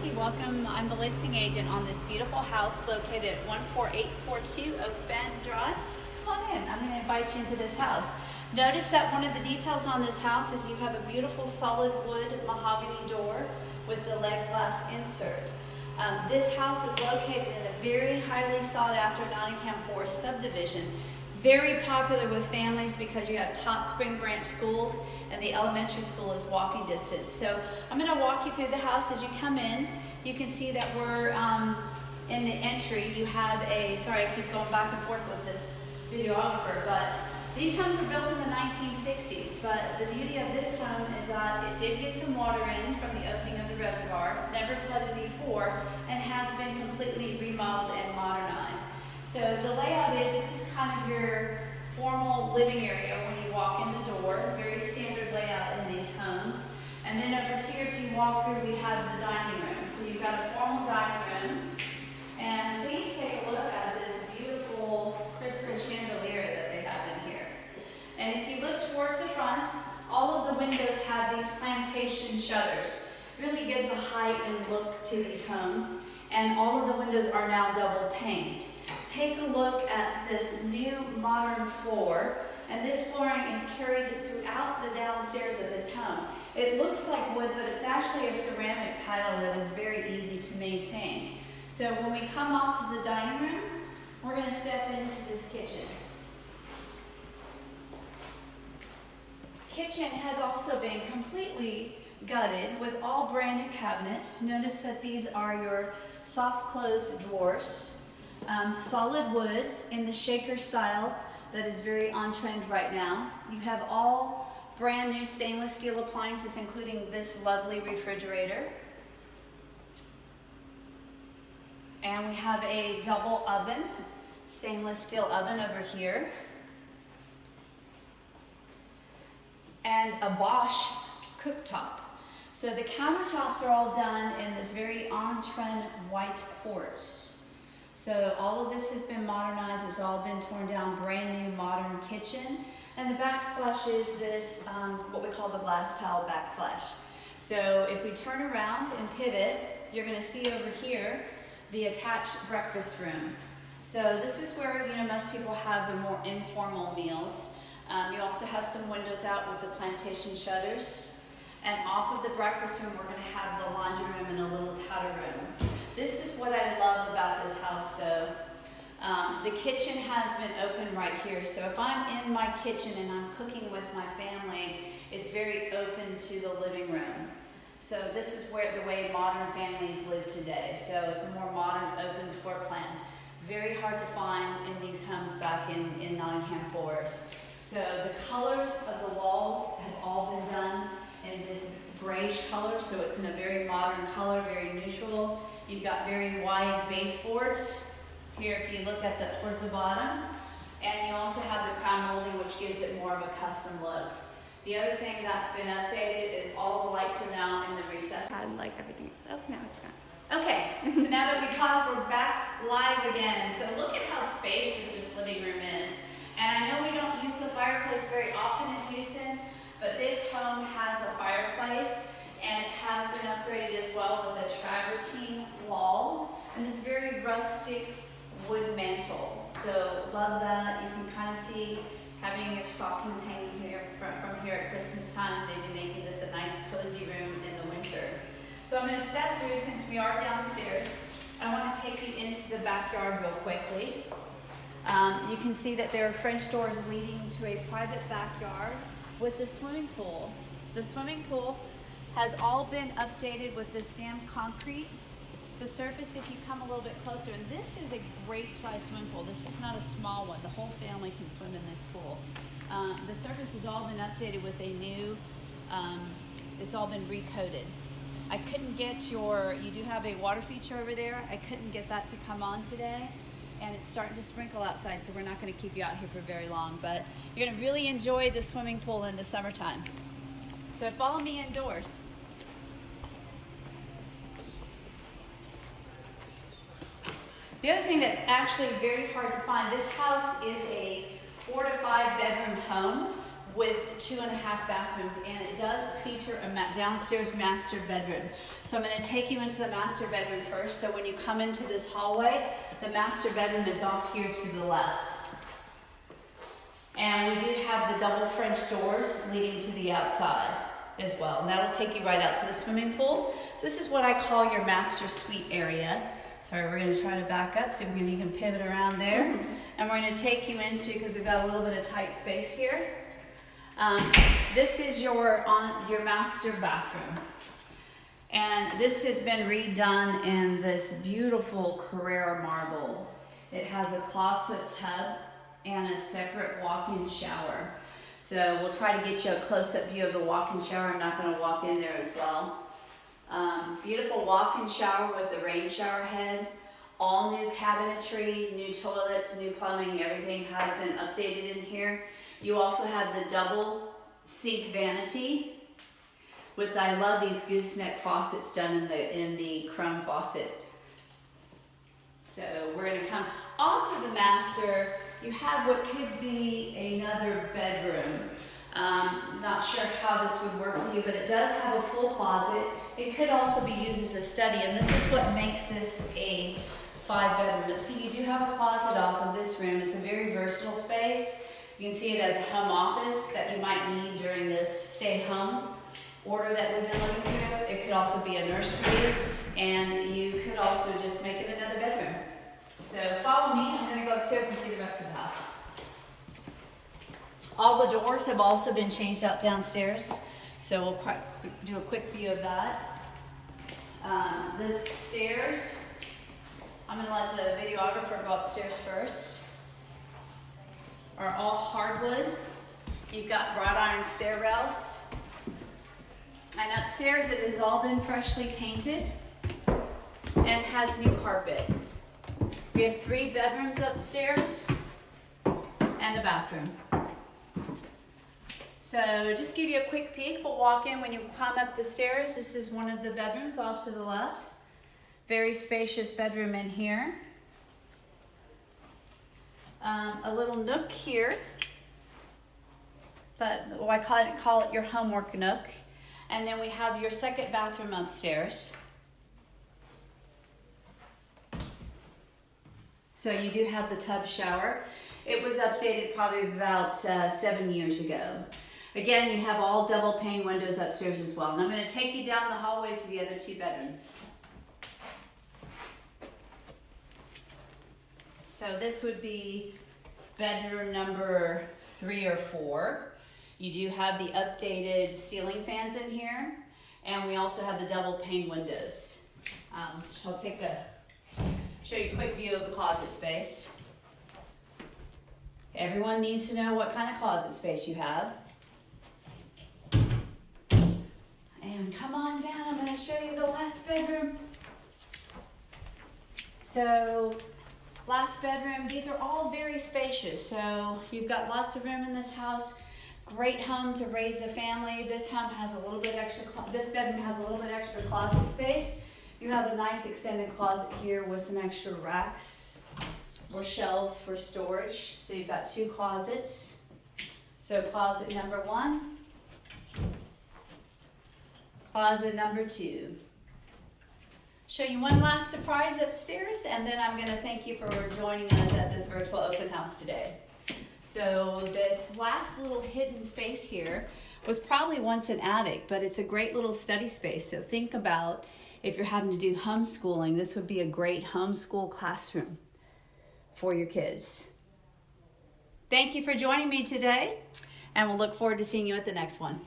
Nancy, welcome. I'm the listing agent on this beautiful house located at 14842 Oak Bend Drive. Come on in. I'm going to invite you into this house. Notice that one of the details on this house is you have a beautiful solid wood mahogany door with the lead glass insert. This house is located in a very highly sought after Nottingham Forest subdivision. Very popular with families because you have top Spring Branch schools and the elementary school is walking distance. So I'm going to walk you through the house. As you come in, you can see that we're in the entry. You have sorry I keep going back and forth with this videographer, but these homes were built in the 1960s, but the beauty of this home is that it did get some water in from the opening of the reservoir, never flooded before, and has been completely remodeled and modernized. So the layout is, this is kind of your formal living area when you walk in the door, very standard layout in these homes. And then over here, if you walk through, we have the dining room. So you've got a formal dining room. And please take a look at this beautiful crystal chandelier that they have in here. And if you look towards the front, all of the windows have these plantation shutters. Really gives a heightened look to these homes. And all of the windows are now double paned. Take a look at this new modern floor, and this flooring is carried throughout the downstairs of this home. It looks like wood, but it's actually a ceramic tile that is very easy to maintain. So when we come off of the dining room, we're going to step into this kitchen. Kitchen has also been completely gutted with all brand new cabinets. Notice that these are your soft close drawers. Solid wood in the shaker style that is very on trend right now. You have all brand new stainless steel appliances, including this lovely refrigerator. And we have a double oven, stainless steel oven over here. And a Bosch cooktop. So the countertops are all done in this very on-trend white quartz. So all of this has been modernized. It's all been torn down, brand new modern kitchen. And the backsplash is this, what we call the glass tile backsplash. So if we turn around and pivot, you're going to see over here the attached breakfast room. So this is where most people have their more informal meals. You also have some windows out with the plantation shutters. And off of the breakfast room, we're going to have the laundry room and a little powder room. This is what I love about this house. So the kitchen has been open right here. So if I'm in my kitchen and I'm cooking with my family, it's very open to the living room. So this is the way modern families live today. So it's a more modern, open floor plan. Very hard to find in these homes back in Nottingham Forest. So the colors of the walls have all been done in this grayish color, so it's in a very modern color, very neutral. You've got very wide baseboards here if you look at towards the bottom. And you also have the crown molding, which gives it more of a custom look. The other thing that's been updated is all the lights are now in the recess. I like everything. So now it's gone. Okay, so now that we're back live again. So look at how spacious this living room is. And I know we don't use the fireplace very often in Houston, but this home has a fireplace, and it has been upgraded as well with a travertine wall and this very rustic wood mantle. So love that. You can kind of see having your stockings hanging here from here at Christmas time, maybe making this a nice cozy room in the winter. So I'm going to step through, since we are downstairs, I want to take you into the backyard real quickly. You can see that there are French doors leading to a private backyard with the swimming pool. The swimming pool has all been updated with the stamped concrete. The surface, if you come a little bit closer, and this is a great size swimming pool. This is not a small one. The whole family can swim in this pool. The surface has all been updated with a new, it's all been recoated. I couldn't get you do have a water feature over there. I couldn't get that to come on today. And it's starting to sprinkle outside, so we're not going to keep you out here for very long. But you're going to really enjoy the swimming pool in the summertime. So follow me indoors. The other thing that's actually very hard to find, this house is a 4 to 5 bedroom home with 2.5 bathrooms, and it does feature a downstairs master bedroom. So I'm going to take you into the master bedroom first. So when you come into this hallway, the master bedroom is off here to the left. And we do have the double French doors leading to the outside as well. And that'll take you right out to the swimming pool. So this is what I call your master suite area. Sorry, we're going to try to back up so you can pivot around there. And we're going to take you into, because we've got a little bit of tight space here. This is your master bathroom. And this has been redone in this beautiful Carrara marble. It has a clawfoot tub and a separate walk-in shower. So we'll try to get you a close-up view of the walk-in shower. I'm not going to walk in there as well. Beautiful walk-in shower with the rain shower head. All new cabinetry, new toilets, new plumbing, everything has been updated in here. You also have the double sink vanity with, I love these gooseneck faucets done in the chrome faucet. So we're going to come off of the master. You have what could be another bedroom. Not sure how this would work for you, but it does have a full closet. It could also be used as a study, and this is what makes this a 5-bedroom. But see, you do have a closet off of this room. It's a very versatile space. You can see it as a home office that you might need during this stay-at-home order that we've been looking through. It could also be a nursery, and you could also just make it another bedroom. So follow me. I'm going to go upstairs and see the rest of the house. All the doors have also been changed out downstairs, so we'll do a quick view of that. The stairs, I'm going to let the videographer go upstairs first, are all hardwood. You've got wrought iron stair rails. And upstairs it has all been freshly painted and has new carpet. We have 3 bedrooms upstairs and a bathroom. So just give you a quick peek. We'll walk in when you come up the stairs. This is one of the bedrooms off to the left. Very spacious bedroom in here. A little nook here, but I call it your homework nook. And then we have your second bathroom upstairs. So you do have the tub shower. It was updated probably about 7 years ago. Again, you have all double pane windows upstairs as well. And I'm going to take you down the hallway to the other 2 bedrooms. So this would be bedroom number 3 or 4. You do have the updated ceiling fans in here, and we also have the double pane windows. I'll show you a quick view of the closet space. Everyone needs to know what kind of closet space you have. And come on down, I'm going to show you the last bedroom. So, last bedroom, these are all very spacious. So you've got lots of room in this house. Great home to raise a family. This home has a little bit extra, this bedroom has a little bit extra closet space. You have a nice extended closet here with some extra racks or shelves for storage. So you've got 2 closets. So closet number 1, closet number 2. Show you one last surprise upstairs, and then I'm going to thank you for joining us at this virtual open house today. So this last little hidden space here was probably once an attic, but it's a great little study space. So think about if you're having to do homeschooling, this would be a great homeschool classroom for your kids. Thank you for joining me today, and we'll look forward to seeing you at the next one.